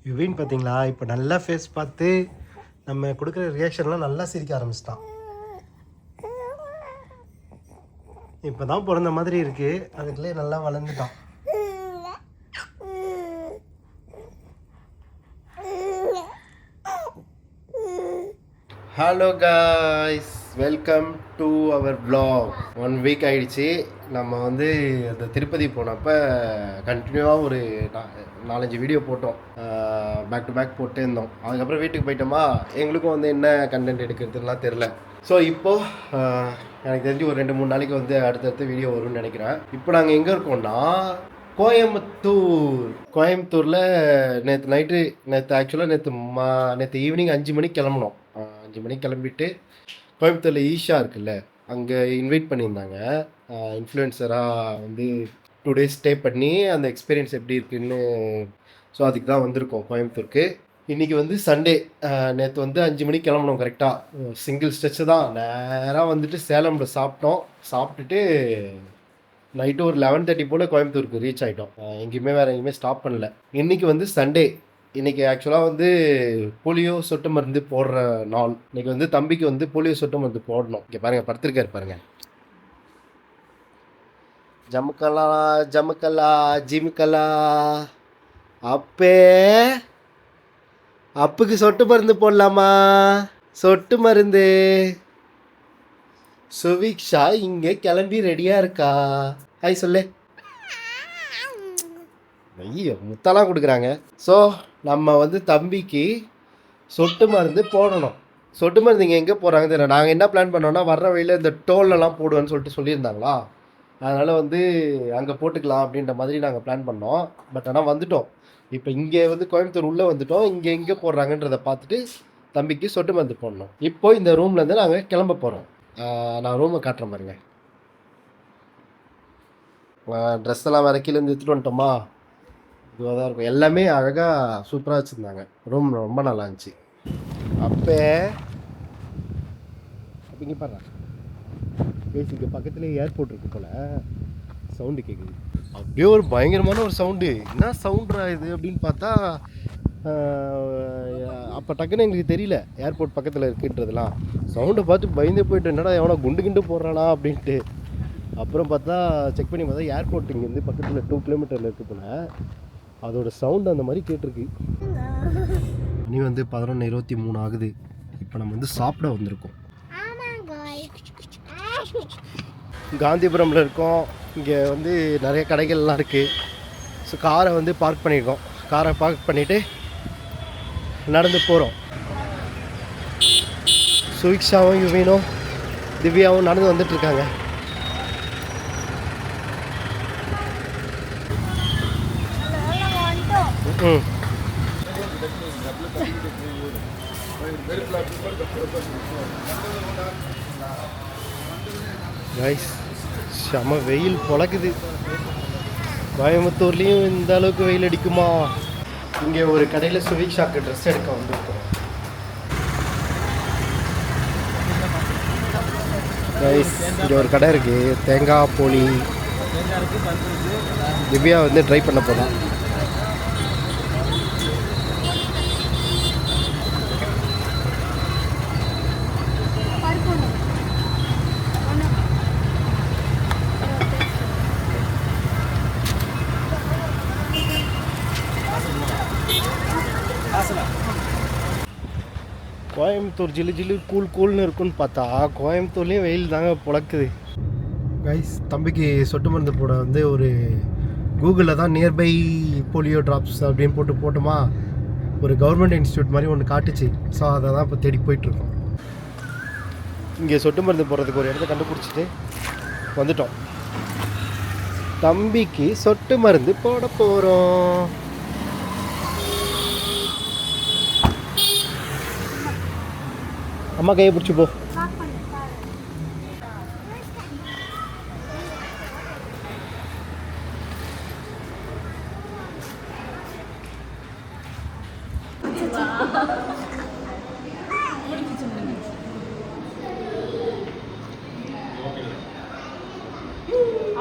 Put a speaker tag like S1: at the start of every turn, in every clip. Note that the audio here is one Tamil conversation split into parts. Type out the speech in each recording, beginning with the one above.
S1: யுவின் பார்த்தீங்களா இப்போ நல்லா ஃபேஸ் பார்த்து நம்ம கொடுக்குற ரியாக்ஷன்லாம் நல்லா சிரிக்க ஆரம்பிச்சிட்டான். இப்போ தான் பிறந்த மாதிரி இருக்குது, அதுக்குள்ளே நல்லா வளர்ந்துட்டான். Hello guys, welcome to our vlog. 1 week ஆகிடுச்சி. நம்ம வந்து அந்த திருப்பதி போனப்போ கண்டினியூவாக ஒரு 4-5 வீடியோ போட்டோம், பேக் டு பேக் போட்டு இருந்தோம். அதுக்கப்புறம் வீட்டுக்கு போயிட்டோமா, எங்களுக்கும் வந்து என்ன கண்டென்ட் எடுக்கிறதுலாம் தெரில. ஸோ இப்போது எனக்கு தெரிஞ்சு ஒரு 2-3 நாளைக்கு வந்து அடுத்தடுத்த வீடியோ வரும்னு நினைக்கிறேன். இப்போ நாங்கள் எங்கே இருக்கோம்னா கோயம்புத்தூரில் நேற்று ஆக்சுவலாக நேற்று ஈவினிங் 5 மணிக்கு கிளம்புனோம். 5 மணிக்கு கிளம்பிட்டு கோயம்புத்தூரில் ஈஷா இருக்குல்ல, அங்கே இன்வைட் பண்ணியிருந்தாங்க. இன்ஃப்ளூயன்சராக வந்து 2 days ஸ்டே பண்ணி அந்த எக்ஸ்பீரியன்ஸ் எப்படி இருக்குன்னு, ஸோ அதுக்கு தான் வந்திருக்கோம் கோயம்புத்தூருக்கு. இன்றைக்கி வந்து சண்டே. நேற்று வந்து 5 மணிக்கு கிளம்புனோம் கரெக்டாக, சிங்கிள் ஸ்ட்ரெச்சு தான். நேராக வந்துட்டு சேலமில் சாப்பிட்டுட்டு நைட்டு ஒரு 11:30 போல் கோயம்புத்தூருக்கு ரீச் ஆகிட்டோம். எங்கேயுமே ஸ்டாப் பண்ணல. இன்றைக்கி வந்து சண்டே. இன்றைக்கி ஆக்சுவலாக வந்து போலியோ சொட்டு மருந்து போடுற நாள். இன்றைக்கி வந்து தம்பிக்கு வந்து போலியோ சொட்டு மருந்து போடணும். இங்கே பாருங்கள், படுத்திருக்காரு பாருங்கள். ஜமுக்கலா ஜிமுக்கலா அப்புக்கு சொட்டு மருந்து போடலாமா? சொட்டு மருந்து. சுவிக்ஷா இங்கே கிளம்பி ரெடியாக இருக்கா. ஹாய் சொல்லு. ஐயோ, முத்தெல்லாம் கொடுக்குறாங்க. ஸோ நம்ம வந்து தம்பிக்கு சொட்டு மருந்து போடணும். சொட்டு மருந்து இங்கே எங்கே போகிறாங்க தெரியல. நாங்கள் என்ன பிளான் பண்ணோன்னா, வர்ற வழியில் இந்த டோல்லலாம் போடுவேன்னு சொல்லிட்டு சொல்லியிருந்தாங்களா, அதனால் வந்து அங்கே போட்டுக்கலாம் அப்படின்ற மாதிரி நாங்கள் பிளான் பண்ணோம். பட் ஆனால் வந்துட்டோம். இப்போ இங்கே வந்து கோயம்புத்தூர் உள்ளே வந்துட்டோம். இங்கே எங்கே போடுறாங்கன்றதை பார்த்துட்டு தம்பிக்கு சொட்டு மருந்து போடணும். இப்போ இந்த ரூம்லேருந்து நாங்கள் கிளம்ப போகிறோம். நான் ரூமை காட்டுறேன் பாருங்க. ட்ரெஸ் எல்லாம் வேறு கீழேருந்து எடுத்துகிட்டு வந்துட்டோமா, இதுவாக தான் இருக்கும். எல்லாமே அழகாக சூப்பராக வச்சுருந்தாங்க. ரூம் ரொம்ப நல்லா இருந்துச்சு. இங்கே பாரு, பேசிக்க பக்கத்துலேயே ஏர்போர்ட் இருக்கு போல், சவுண்டு கேட்குது. அப்படியே ஒரு பயங்கரமான ஒரு சவுண்டு. என்ன சவுண்ட்ரா இது அப்படின்னு பார்த்தா, அப்போ டக்குன்னு எங்களுக்கு தெரியல ஏர்போர்ட் பக்கத்தில் இருக்குன்றதுலாம். சவுண்டை பார்த்து பயந்தே போய்ட்டு, என்னடா எவனா குண்டு போடுறானா அப்படின்ட்டு. அப்புறம் பார்த்தா செக் பண்ணி பார்த்தா ஏர்போர்ட் இங்கேருந்து பக்கத்தில் 2 கிலோமீட்டரில் இருக்கு போல். அதோட சவுண்டு அந்த மாதிரி கேட்டிருக்கு. இனி வந்து 11:23 ஆகுது. இப்போ நம்ம வந்து சாப்பிட வந்திருக்கோம். காந்திபுரமில் இருக்கோம். இங்கே வந்து நிறைய கடைகள்லாம் இருக்குது. ஸோ காரை வந்து பார்க் பண்ணியிருக்கோம். காரை பார்க் பண்ணிவிட்டு நடந்து போகிறோம். சுவிக்ஷாவும் யுவினும் திவ்யாவும் நடந்து வந்துட்டுருக்காங்க. கைஸ், செம வெயில் பொழக்குது. கோயம்புத்தூர்லேயும் இந்த அளவுக்கு வெயில் அடிக்குமா? இங்கே ஒரு கடையில் சுவிக்ஷாக்கு ட்ரெஸ் எடுக்க வந்திருக்கோம். கைஸ், இங்கே ஒரு கடை இருக்குது, தேங்காய் போலி. திவ்யா வந்து ட்ரை பண்ண போதான். கோயம்புத்தூர் ஜில்லு கூல்னு இருக்குன்னு பார்த்தா கோயம்புத்தூர்லேயும் வெயில் தாங்க பொழக்குது. கைஸ், தம்பிக்கு சொட்டு மருந்து போட வந்து ஒரு கூகுளில் தான் நியர்பை போலியோ ட்ராப்ஸ் அப்படின்னு போட்டோமா, ஒரு கவர்மெண்ட் இன்ஸ்டியூட் மாதிரி ஒன்று காட்டுச்சு. ஸோ அதை தான் இப்போ தேடி போயிட்டுருக்கோம். இங்கே சொட்டு மருந்து போடுறதுக்கு ஒரு இடத்த கண்டுபிடிச்சிட்டு வந்துட்டோம். தம்பிக்கு சொட்டு மருந்து போட போகிறோம். அம்மா கையை பிடிச்சி போ.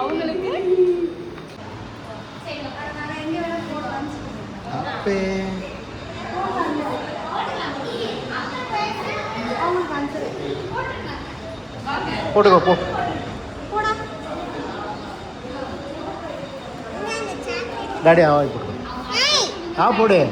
S2: அவங்களுக்கு
S1: அப்பே போட்டுக்கோ போ. டாடி வாங்கி போட்டுக்கோ. போடு.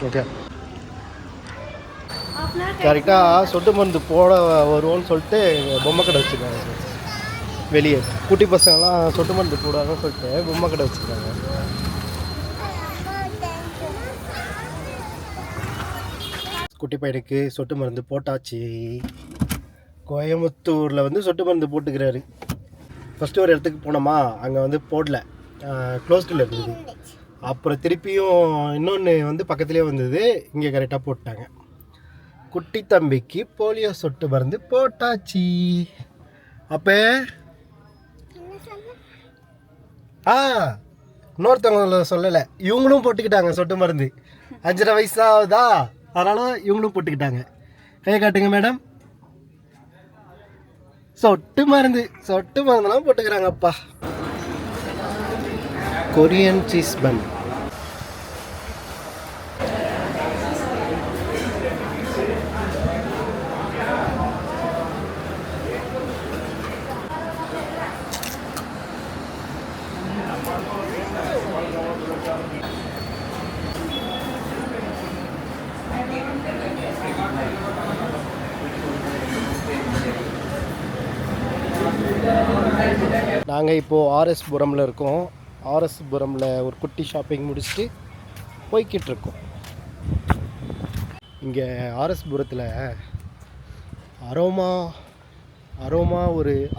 S1: ஓகே, கரெக்டாக சொட்டு மருந்து போட வருவோன்னு சொல்லிட்டு பொம்மை கடை வச்சுருக்காங்க வெளியே. குட்டி பசங்கள்லாம் சொட்டு மருந்து போடுவாங்கன்னு சொல்லிட்டு பொம்மை கடை வச்சுருக்காங்க. குட்டி பையனுக்கு சொட்டு மருந்து போட்டாச்சு. கோயம்புத்தூரில் வந்து சொட்டு மருந்து போட்டுக்கிறாரு. ஃபஸ்ட்டு ஒரு இடத்துக்கு போனோமா, அங்கே வந்து போடல, க்ளோஸ்டில் இருந்தது. அப்புறம் திருப்பியும் இன்னொன்று வந்து பக்கத்துலேயே வந்தது, இங்கே கரெக்டாக போட்டாங்க. குட்டி தம்பிக்கு போலியோ சொட்டு மருந்து போட்டாச்சு. அப்போ இன்னொருத்தவங்கள சொல்லலை, இவங்களும் போட்டுக்கிட்டாங்க சொட்டு மருந்து. 5.5 வயசு ஆகுதா, அதனால் இவங்களும் போட்டுக்கிட்டாங்க. கையை காட்டுங்க மேடம். சொட்டு மருந்துலாம் போட்டுக்கிறாங்கப்பா. கொரியன் சீஸ் பன். நாங்கள் இப்போது ஆர்எஸ் புரமில் இருக்கோம். ஆர்எஸ் புரமில் ஒரு குட்டி ஷாப்பிங் முடிச்சுட்டு போய்கிட்டு இருக்கோம். இங்கே ஆர்எஸ் புரத்தில்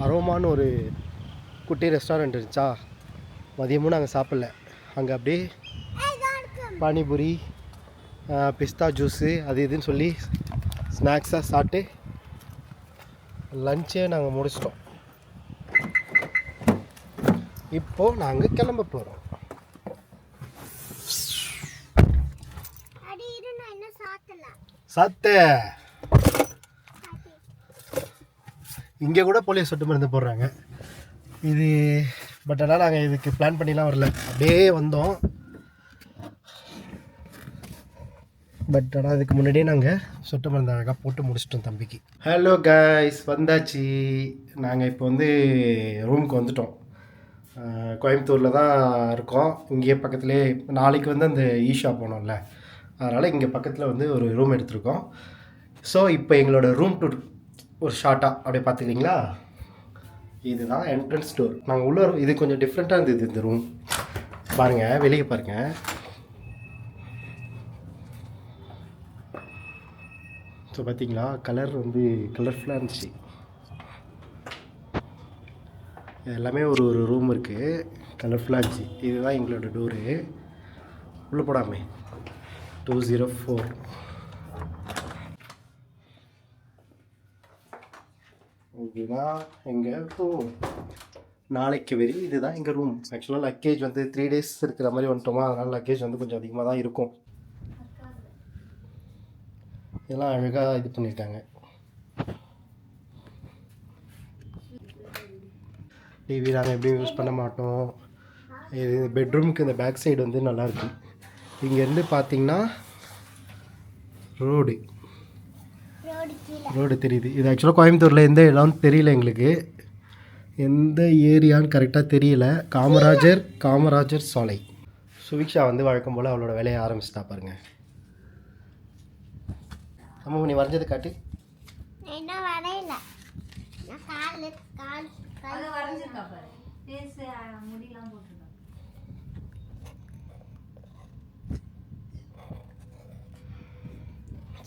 S1: அரோமான்னு ஒரு குட்டி ரெஸ்டாரண்ட் இருந்துச்சா. மதியமும் நாங்கள் சாப்பிடல. அங்கே அப்படியே பானிபூரி, பிஸ்தா ஜூஸு, அது இதுன்னு சொல்லி ஸ்நாக்ஸாக சாப்பிட்டு லஞ்சே நாங்கள் முடிச்சிட்டோம். இப்போது நாங்கள் கிளம்ப போகிறோம். சாத்த இங்கே கூட போலியோ சொட்டு மருந்து போடுறாங்க இது. பட் ஆனால் நாங்கள் இதுக்கு பிளான் பண்ணிலாம் வரல, அப்படியே வந்தோம். பட் ஆனால் அதுக்கு முன்னாடியே நாங்கள் சொட்டு மருந்து அழகாக போட்டு முடிச்சிட்டோம் தம்பிக்கு. ஹலோ கைஸ், வந்தாச்சு. நாங்கள் இப்போ வந்து ரூமுக்கு வந்துட்டோம். கோயம்புத்தூரில் தான் இருக்கோம். இங்கேயே பக்கத்துலேயே நாளைக்கு வந்து அந்த ஈஷா போனோம்ல, அதனால் இங்கே பக்கத்தில் வந்து ஒரு ரூம் எடுத்திருக்கோம். ஸோ இப்போ எங்களோட ரூம் டூர் ஒரு ஷார்ட்டாக அப்படியே பார்த்துக்கிறீங்களா. இதுதான் என்ட்ரன்ஸ் டோர். நாங்கள் உள்ளே இது கொஞ்சம் டிஃப்ரெண்ட்டாக இருந்தது இந்த ரூம். பாருங்கள், வெளியே பாருங்கள். ஸோ பார்த்தீங்களா, கலர் வந்து கலர்ஃபுல்லாக இருந்துச்சு. எல்லாமே ஒரு ரூம் இருக்குது, கலர்ஃபுல்லாக இருந்துச்சு. இதுதான் எங்களோட டோரு. உள்ளே போடாமே 204. இதுதான் எங்கள் ரூம். நாளைக்கு வரையும் இதுதான் எங்கள் ரூம். ஆக்சுவலாக லக்கேஜ் வந்து 3 days இருக்கிற மாதிரி வந்துட்டோமா, அதனால் லக்கேஜ் வந்து கொஞ்சம் அதிகமாக தான் இருக்கும். இதெல்லாம் அழகாக இது பண்ணியிருக்காங்க. டிவி நாங்கள் எப்படியும் யூஸ் பண்ண மாட்டோம். இது பெட்ரூமுக்கு இந்த பேக் சைடு வந்து நல்லாயிருக்கு. இங்கேருந்து பார்த்தீங்கன்னா ரோடு தெரியுது. இது ஆக்சுவலாக கோயம்புத்தூரில் எந்த இடம்னு தெரியல எங்களுக்கு, எந்த ஏரியான்னு கரெக்டாக தெரியல. காமராஜர் சாலை. சுவிக்ஷா வந்து வழக்கம் போல் அவளோட வேலையை ஆரம்பிச்சிட்டா பாருங்க. அம்மா நீ வரைஞ்சது காட்டு.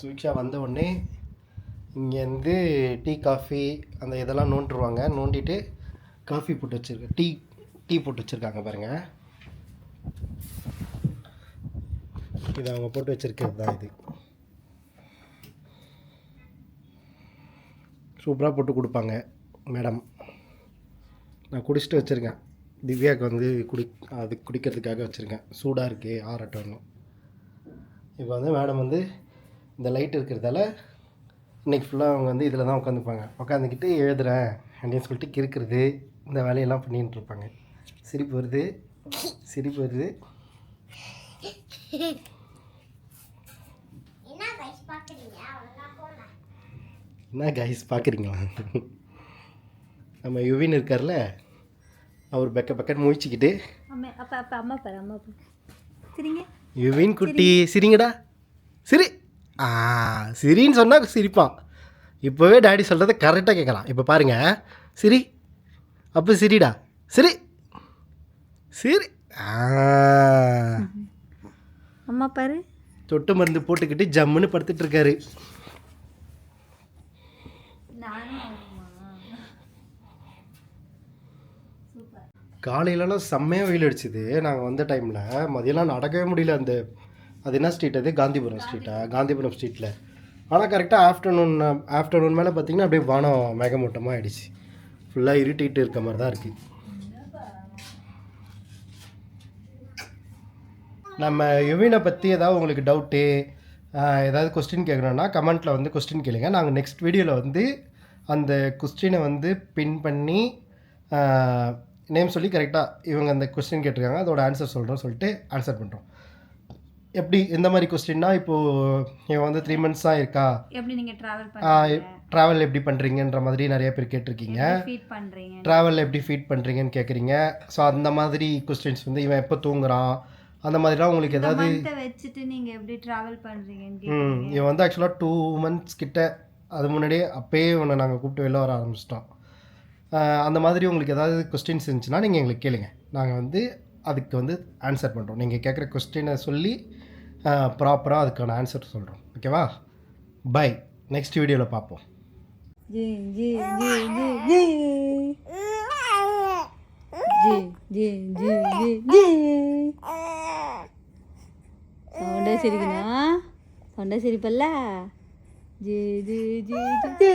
S1: சுவிக்ஷா வந்த உடனே இங்கேருந்து டீ காஃபி அந்த இதெல்லாம் நோண்டுருவாங்க. நோண்டிட்டு காஃபி போட்டு வச்சுருக்க டீ போட்டு வச்சுருக்காங்க பாருங்கள். இது அவங்க போட்டு வச்சுருக்கிறது தான். இது சூப்பராக போட்டு கொடுப்பாங்க மேடம். நான் குடிச்சிட்டு வச்சுருக்கேன். திவ்யாவுக்கு வந்து அது குடிக்கிறதுக்காக வச்சுருக்கேன். சூடாக இருக்குது, ஆறட்டணும். இப்போ வந்து மேடம் வந்து இந்த லைட் இருக்கிறதால இன்றைக்கி ஃபுல்லாக அவங்க வந்து இதில் தான் உட்காந்துப்பாங்க. உட்காந்துக்கிட்டு எழுதுறேன் அப்படின்னு சொல்லிட்டு கிறுக்கிறது இந்த வேலையெல்லாம் பண்ணிகிட்டு இருப்பாங்க. சிரிப்பு வருது, சிரிப்பு வருது. என்ன கைஸ் பார்க்குறீங்களா? நம்ம யுவின் இருக்கார்ல, அவர் பக்கன்னு முழிச்சிக்கிட்டு
S2: அம்மா பாரு சரிங்க
S1: யுவின் குட்டி சிரிங்கடா சிரி. சிரின்னு சொன்னால் சிரிப்பான். இப்போவே டாடி சொல்கிறத கரெக்டாக கேட்கலாம். இப்போ பாருங்க, சிரி அப்போ சிரிடா சிரி சிரி.
S2: அம்மா பாரு
S1: தொட்டு மருந்து போட்டுக்கிட்டு ஜம்முன்னு படுத்துட்டு இருக்காரு. காலையிலலாம் செம்மையாக வெயில் அடிச்சுது. நாங்கள் வந்த டைமில் மதியம்லாம் நடக்கவே முடியல. அது என்ன ஸ்ட்ரீட், அது காந்திபுரம் ஸ்ட்ரீட்டா? காந்திபுரம் ஸ்ட்ரீட்டில். ஆனால் கரெக்டாக ஆஃப்டர்நூன் மேலே பார்த்தீங்கன்னா அப்படியே வானம் மேகமூட்டமாக ஆகிடுச்சு. ஃபுல்லாக இருட்டிகிட்டு இருக்க மாதிரி தான் இருக்குது. நம்ம யுவினை பற்றி ஏதாவது உங்களுக்கு டவுட்டு, ஏதாவது கொஸ்டின் கேட்கணுன்னா கமெண்ட்டில் வந்து கொஸ்டின் கேளுங்க. நாங்கள் நெக்ஸ்ட் வீடியோவில் வந்து அந்த கொஸ்டினை வந்து பின் பண்ணி நேம் சொல்லி கரெக்டாக இவங்க அந்த கொஸ்டின் கேட்டிருக்காங்க அதோட ஆன்சர் சொல்கிறோம் சொல்லிட்டு ஆன்சர் பண்ணுறோம். எப்படி எந்த மாதிரி கொஸ்டின்னா, இப்போது இவன் வந்து 3 months தான் இருக்கா,
S2: எப்படி நீங்கள்
S1: ட்ராவல் எப்படி பண்ணுறீங்கன்ற மாதிரி நிறைய பேர் கேட்டிருக்கீங்க. ட்ராவல் எப்படி ஃபீட் பண்ணுறீங்கன்னு கேட்குறீங்க. ஸோ அந்த மாதிரி கொஸ்டின்ஸ் வந்து இவன் எப்போ தூங்குறான் அந்த மாதிரிலாம் உங்களுக்கு ஏதாவது
S2: வச்சுட்டு நீங்கள் எப்படி ட்ராவல் பண்ணுறீங்கன்னு
S1: இவன் வந்து ஆக்சுவலாக 2 months கிட்ட அது முன்னாடியே அப்போயே இவனை நாங்கள் கூப்பிட்டு வெளில வர ஆரம்பிச்சிட்டோம். அந்த மாதிரி உங்களுக்கு ஏதாவது கொஸ்டின்ஸ் இருந்துச்சுன்னா நீங்கள் எங்களுக்கு கேளுங்க. நாங்கள் வந்து அதுக்கு வந்து ஆன்சர் பண்ணுறோம். நீங்கள் கேட்குற கொஸ்டினை சொல்லி ப்ராப்பராக அதுக்கான ஆன்சர் சொல்கிறோம். ஓகேவா? பை. நெக்ஸ்ட் வீடியோவில் பார்ப்போம்.
S2: சவுண்டா சிரிக்கணும். சவுண்டா சிரிப்பல்ல. ஜே ஜே ஜே ஜே